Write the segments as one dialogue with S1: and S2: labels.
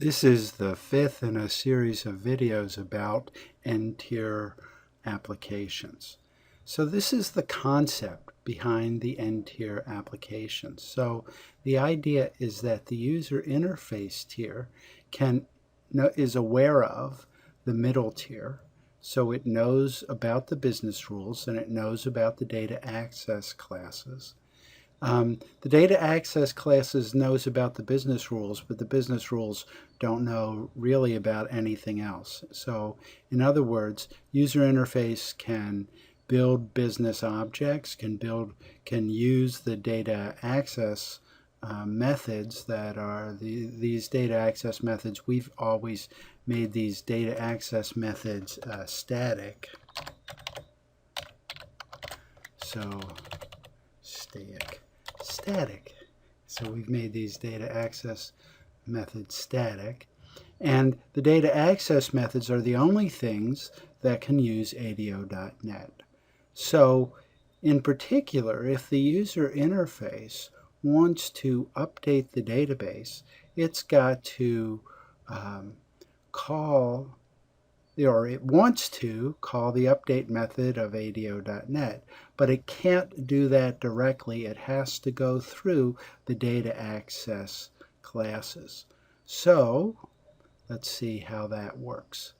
S1: This is the fifth in a series of videos about N-tier applications. So this is the concept behind the N-tier applications. So the idea is that the user interface tier is aware of the middle tier, so it knows about the business rules and it knows about the data access classes. The data access classes knows about the business rules, but the business rules don't know really about anything else. So in other words, user interface can build business objects, can use the data access methods that are these data access methods. We've always made these data access methods static. So static. So we've made these data access methods static. And the data access methods are the only things that can use ADO.NET. So in particular, if the user interface wants to update the database, it's got to it wants to call the update method of ADO.NET, but it can't do that directly. It has to go through the data access classes. So let's see how that works.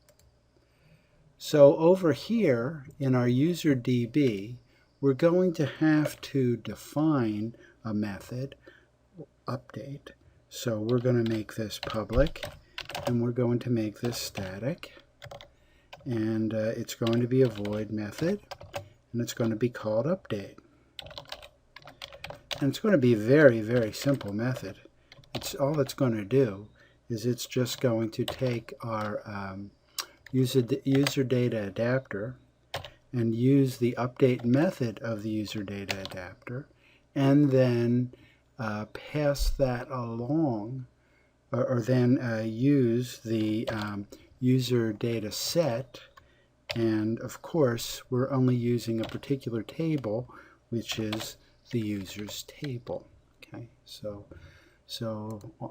S1: So over here in our user DB, we're going to have to define a method, update. So we're going to make this public, and we're going to make this static. And it's going to be a void method, and it's going to be called update. And it's going to be a very, very simple method. All it's going to do is it's just going to take our user data adapter and use the update method of the user data adapter, and then pass that along, or then use the user data set, and of course we're only using a particular table, which is the user's table. Okay, so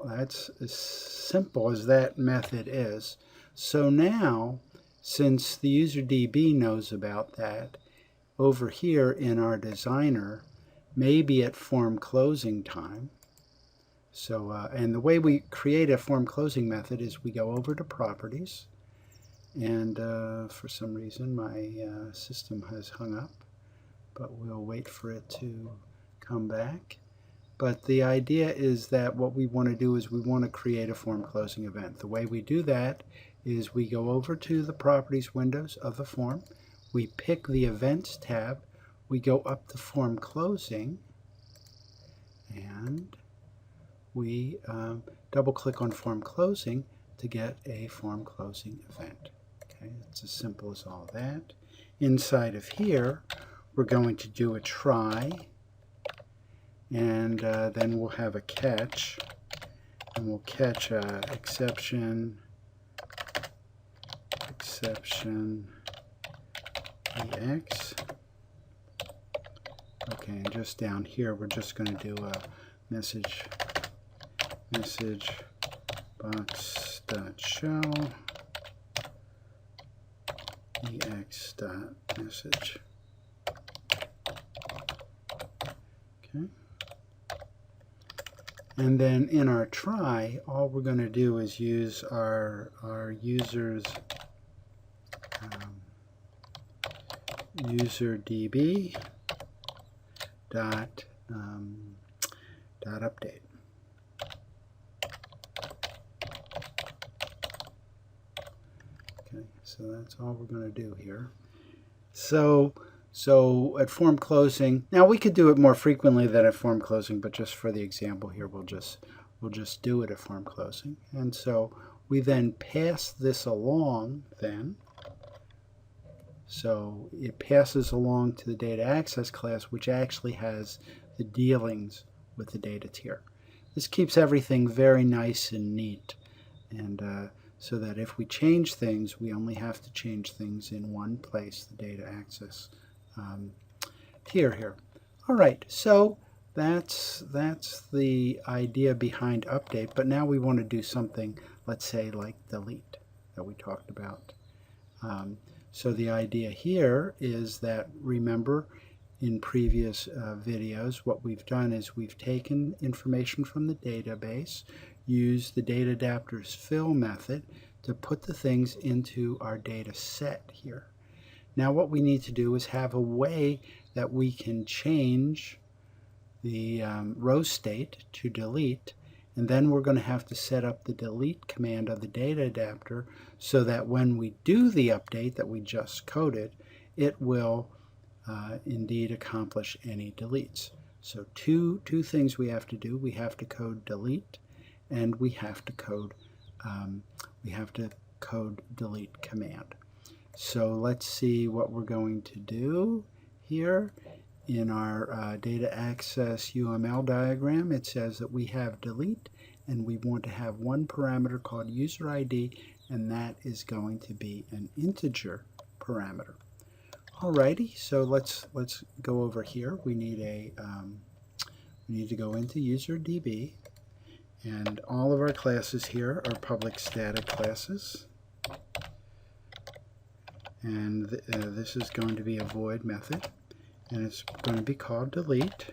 S1: that's as simple as that method is. So now, since the user DB knows about that, over here in our designer, maybe at form closing time. So, and the way we create a form closing method is we go over to properties, and for some reason my system has hung up, but we'll wait for it to come back. But the idea is that what we want to do is we want to create a form closing event. The way we do that is we go over to the properties windows of the form, we pick the events tab, we go up to form closing, and we double click on form closing to get a form closing event. Okay, it's as simple as all that. Inside of here, we're going to do a try, and then we'll have a catch, and we'll catch exception EX. Okay, and just down here, we're just going to do a message box.show ex.message. Okay. And then in our try, all we're going to do is use our user's user DB dot update. Okay, so that's all we're going to do here. So at form closing, now we could do it more frequently than at form closing, but just for the example here, we'll just do it at form closing. And so we then pass this along then. So it passes along to the data access class, which actually has the dealings with the data tier. This keeps everything very nice and neat, and so that if we change things, we only have to change things in one place, the data access tier here. All right, so that's the idea behind update. But now we want to do something, let's say, like delete that we talked about. So the idea here is that, remember, in previous videos, what we've done is we've taken information from the database, used the data adapter's fill method to put the things into our data set here. Now what we need to do is have a way that we can change the row state to delete, and then we're going to have to set up the delete command of the data adapter so that when we do the update that we just coded, it will indeed accomplish any deletes. So two things we have to do. We have to code delete, and we have to code delete command. So let's see what we're going to do here. In our data access UML diagram, it says that we have delete, and we want to have one parameter called user ID, and that is going to be an integer parameter. Alrighty, so let's go over here. We need to go into UserDB, and all of our classes here are public static classes, and this is going to be a void method, and it's going to be called delete,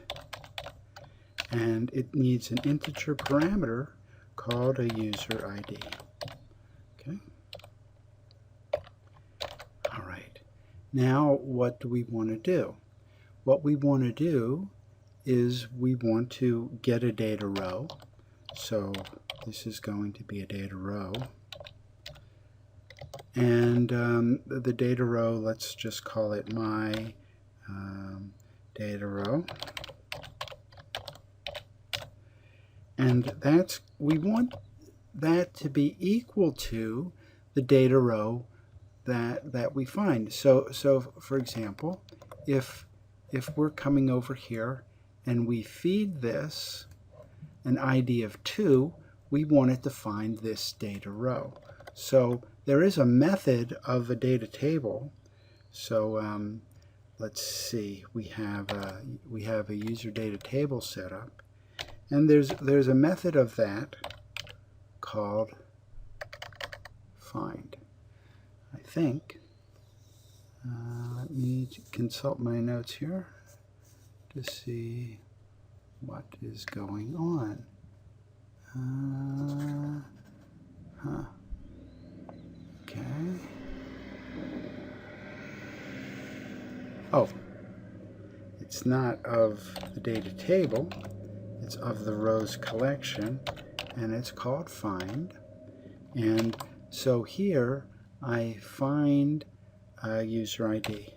S1: and it needs an integer parameter called a user ID. Okay. All right. Now what do we want to do? What we want to do is we want to get a data row. So this is going to be a data row. And the data row, let's just call it my data row, and we want that to be equal to the data row that we find. So for example, if we're coming over here and we feed this an ID of 2, we want it to find this data row. So there is a method of a data table. So let's see, we have a user data table set up, and there's a method of that called find, I think. Let me consult my notes here to see what is going on. Okay. Oh, it's not of the data table, it's of the rows collection, and it's called find. And so here I find a user ID.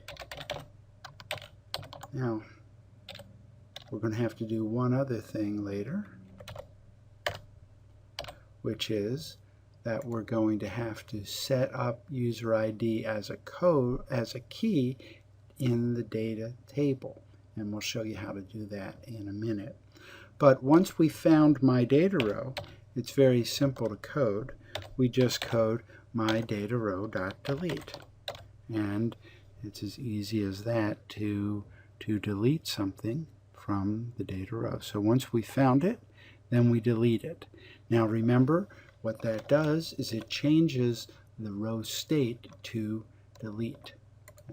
S1: Now, we're going to have to do one other thing later, which is that we're going to have to set up user ID as a key in the data table, and we'll show you how to do that in a minute. But once we found my data row, it's very simple to code. We just code my data row.delete, and it's as easy as that to delete something from the data row. So once we found it, then we delete it. Now remember, what that does is it changes the row state to delete.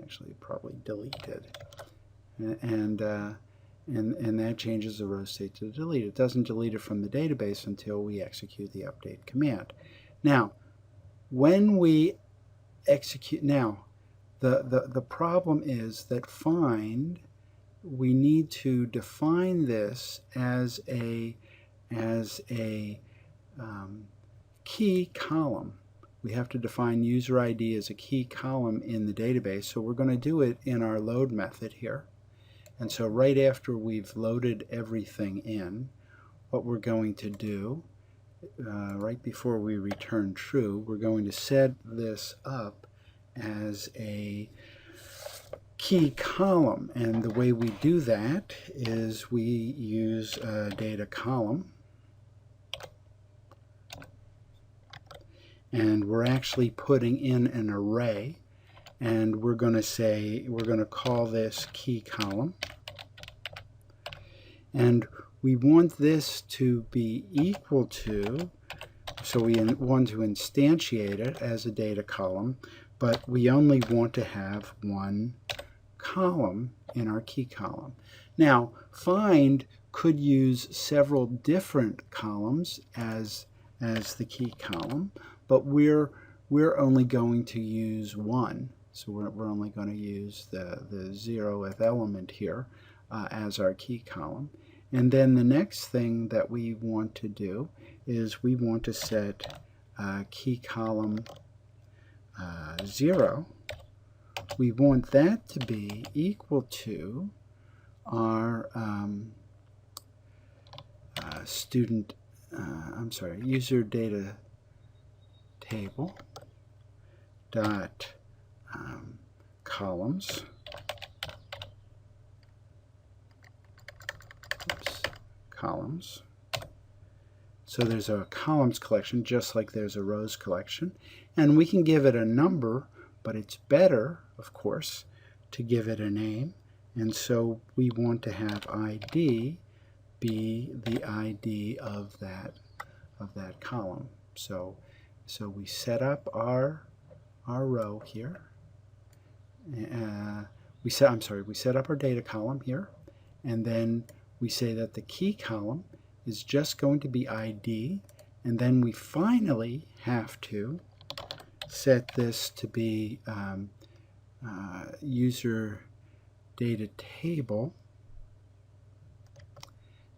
S1: Actually, probably deleted, and that changes the row state to delete. It doesn't delete it from the database until we execute the update command. Now, when we execute, the problem is that find, we need to define this as a key column. We have to define user ID as a key column in the database, so we're going to do it in our load method here. And so right after we've loaded everything in, what we're going to do, right before we return true, we're going to set this up as a key column. And the way we do that is we use a data column. And we're actually putting in an array, and we're going to call this key column, And we want this to be equal to, so we want to instantiate it as a data column, but we only want to have one column in our key column. Now, find could use several different columns as the key column, but we're only going to use one. So we're only going to use the 0th element here as our key column. And then the next thing that we want to do is we want to set key column 0. We want that to be equal to our user data table dot columns. Columns. So there's a columns collection just like there's a rows collection, and we can give it a number, but it's better, of course, to give it a name, and so we want to have ID be the ID of that column. So we set up our row here. We set up our data column here, and then we say that the key column is just going to be ID, and then we finally have to set this to be user data table,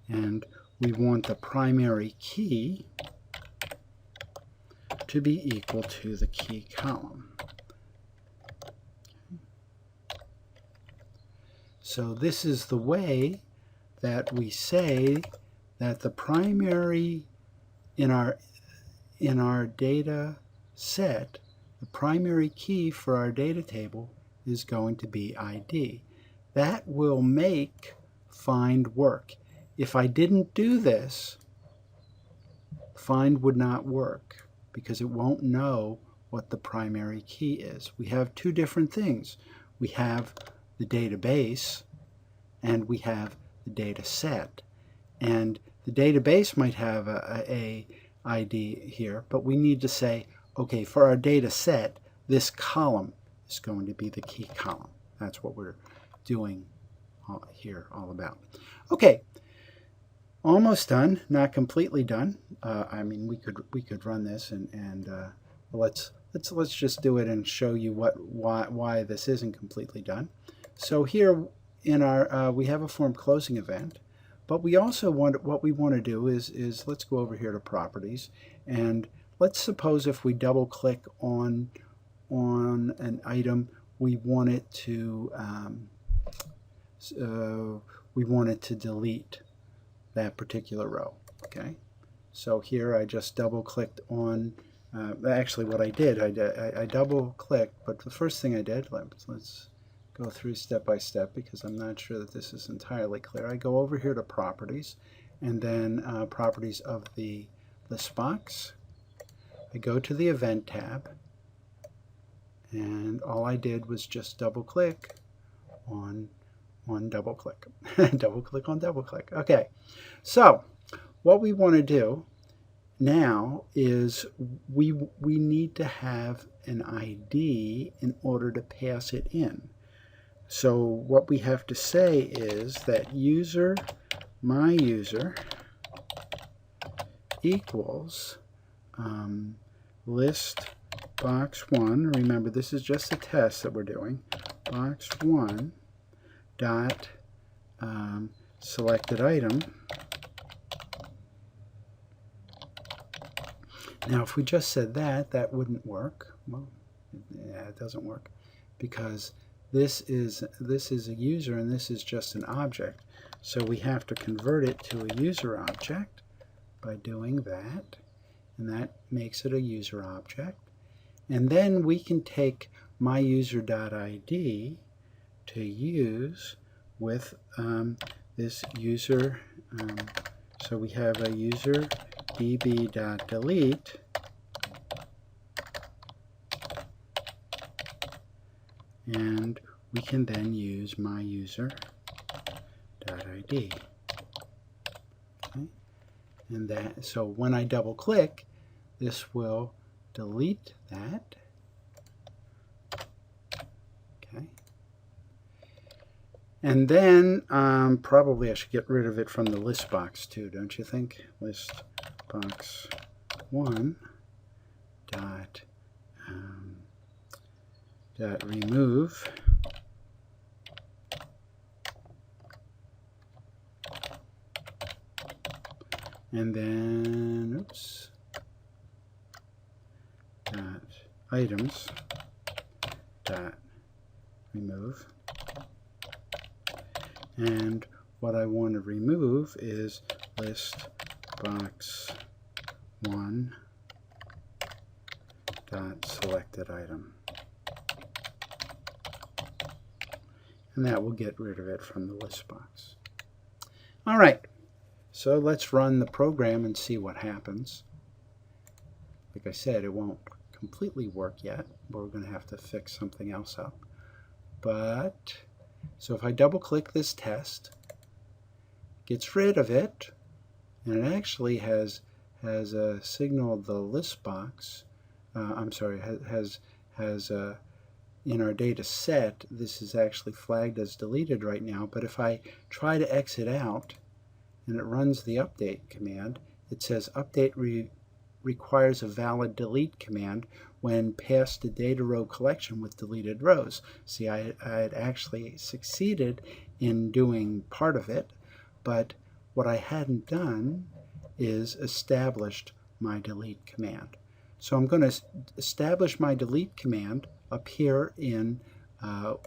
S1: and we want the primary key to be equal to the key column. So this is the way that we say that the primary in our data set, the primary key for our data table is going to be ID. That will make find work. If I didn't do this, find would not work because it won't know what the primary key is. We have two different things. We have the database and we have the data set, and the database might have a ID here, but we need to say, okay, for our data set, this column is going to be the key column. That's what we're doing here all about. Okay, almost done, not completely done. I mean, we could run this and let's just do it and show you why this isn't completely done. So here in our we have a form closing event, but we also what we want to do is let's go over here to properties, and let's suppose if we double click on an item, we want it to delete that particular row. Okay, so here I just double clicked on actually what I did, I double clicked, but the first thing I did, let's go through step by step because I'm not sure that this is entirely clear. I go over here to properties, and then properties of the list box. I go to the event tab, and all I did was just double click on double click. Double click on double click. Okay, so what we want to do now is we need to have an ID in order to pass it in. So what we have to say is that my user equals list box1. Remember, this is just a test that we're doing. Box1 dot selected item. Now, if we just said that wouldn't work. Well, yeah, it doesn't work because this is a user and this is just an object. So we have to convert it to a user object by doing that, and that makes it a user object. And then we can take myuser.id to use with this user. So we have a user db.delete, and we can then use myuser.id. And that, so when I double click, this will delete that. Okay. And then probably I should get rid of it from the list box too, don't you think? List box 1 dot remove and then oops dot items dot remove, and what I want to remove is list box 1 dot selected item, and that will get rid of it from the list box. All right, so let's run the program and see what happens. Like I said, it won't completely work yet. We're going to have to fix something else up. But so if I double click this test, it gets rid of it, and it actually has signaled the list box. I'm sorry, has in our data set, this is actually flagged as deleted right now. But if I try to exit out and it runs the update command, it says update requires a valid delete command when passed the data row collection with deleted rows. See, I had actually succeeded in doing part of it, but what I hadn't done is established my delete command. So I'm going to establish my delete command up here in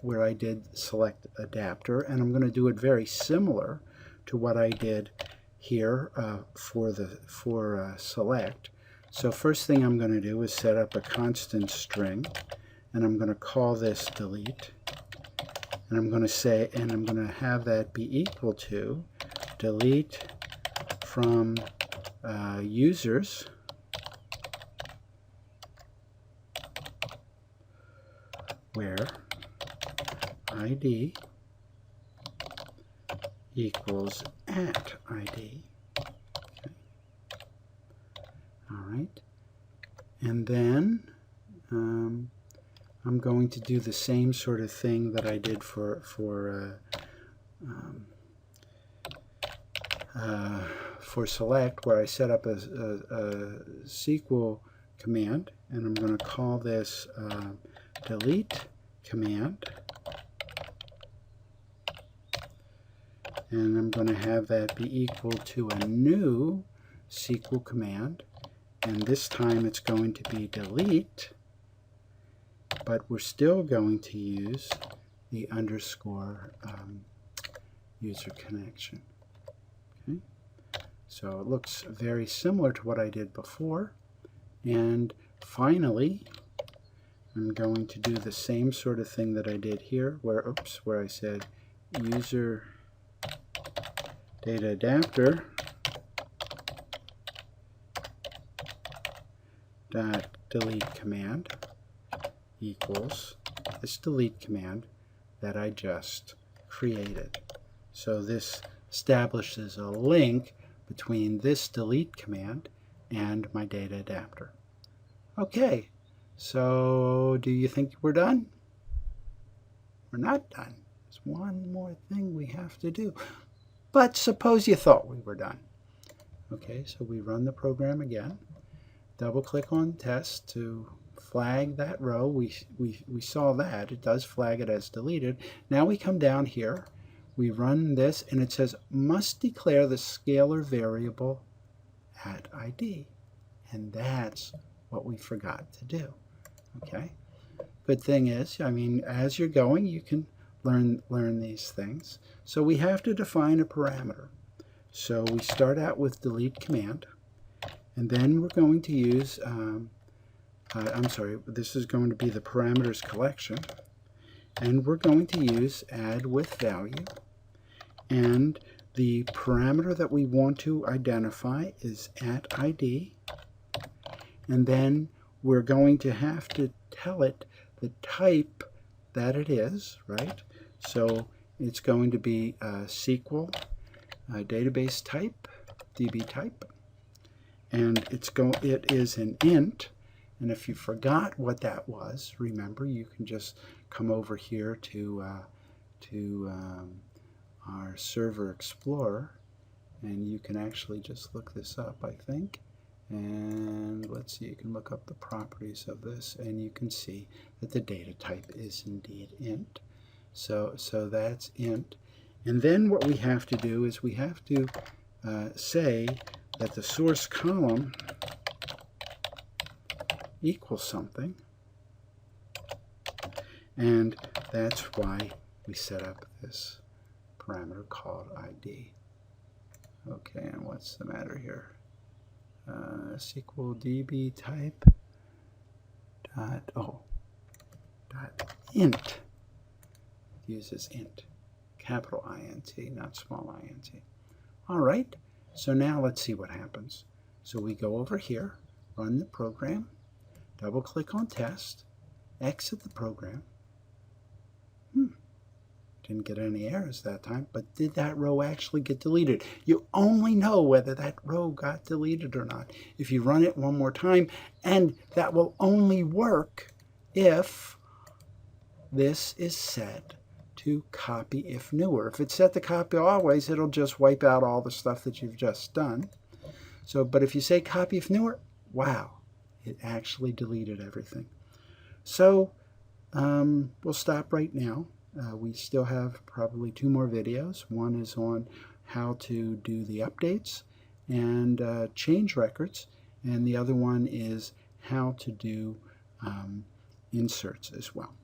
S1: where I did select adapter, and I'm going to do it very similar to what I did here for select. So first thing I'm going to do is set up a constant string, and I'm going to call this delete, and I'm going to say, and I'm going to have that be equal to delete from users where ID equals at ID. Okay. All right, and then I'm going to do the same sort of thing that I did for select, where I set up a SQL command, and I'm going to call this delete command, and I'm going to have that be equal to a new SQL command, and this time it's going to be delete, but we're still going to use the underscore user connection. Okay, so it looks very similar to what I did before. And finally, I'm going to do the same sort of thing that I did here, where I said user data adapter dot delete command equals this delete command that I just created. So this establishes a link between this delete command and my data adapter. Okay, so do you think we're done? We're not done. There's one more thing we have to do. But suppose you thought we were done. Okay, so we run the program again. Double click on test to flag that row. We saw that. It does flag it as deleted. Now we come down here. We run this, and it says must declare the scalar variable at ID. And that's what we forgot to do. Okay. Good thing is, I mean, as you're going, you can learn these things. So we have to define a parameter. So we start out with delete command, and then we're going to use, this is going to be the parameters collection, and we're going to use add with value, and the parameter that we want to identify is at ID, and then we're going to have to tell it the type that it is, right? So it's going to be SQL database type, DB type, and it is an int. And if you forgot what that was, remember, you can just come over here to our Server Explorer, and you can actually just look this up, I think. And let's see, you can look up the properties of this, and you can see that the data type is indeed int. So that's int. And then what we have to do is we have to say that the source column equals something, and that's why we set up this parameter called ID. Okay, and what's the matter here? SQL DB type dot int. It uses int, capital INT, not small int. All right, so now let's see what happens. So we go over here, run the program, double click on test, exit the program. Didn't get any errors that time, but did that row actually get deleted? You only know whether that row got deleted or not if you run it one more time, and that will only work if this is set to copy if newer. If it's set to copy always, it'll just wipe out all the stuff that you've just done. But if you say copy if newer, wow, it actually deleted everything. So we'll stop right now. We still have probably 2 more videos. One is on how to do the updates and change records, and the other one is how to do inserts as well.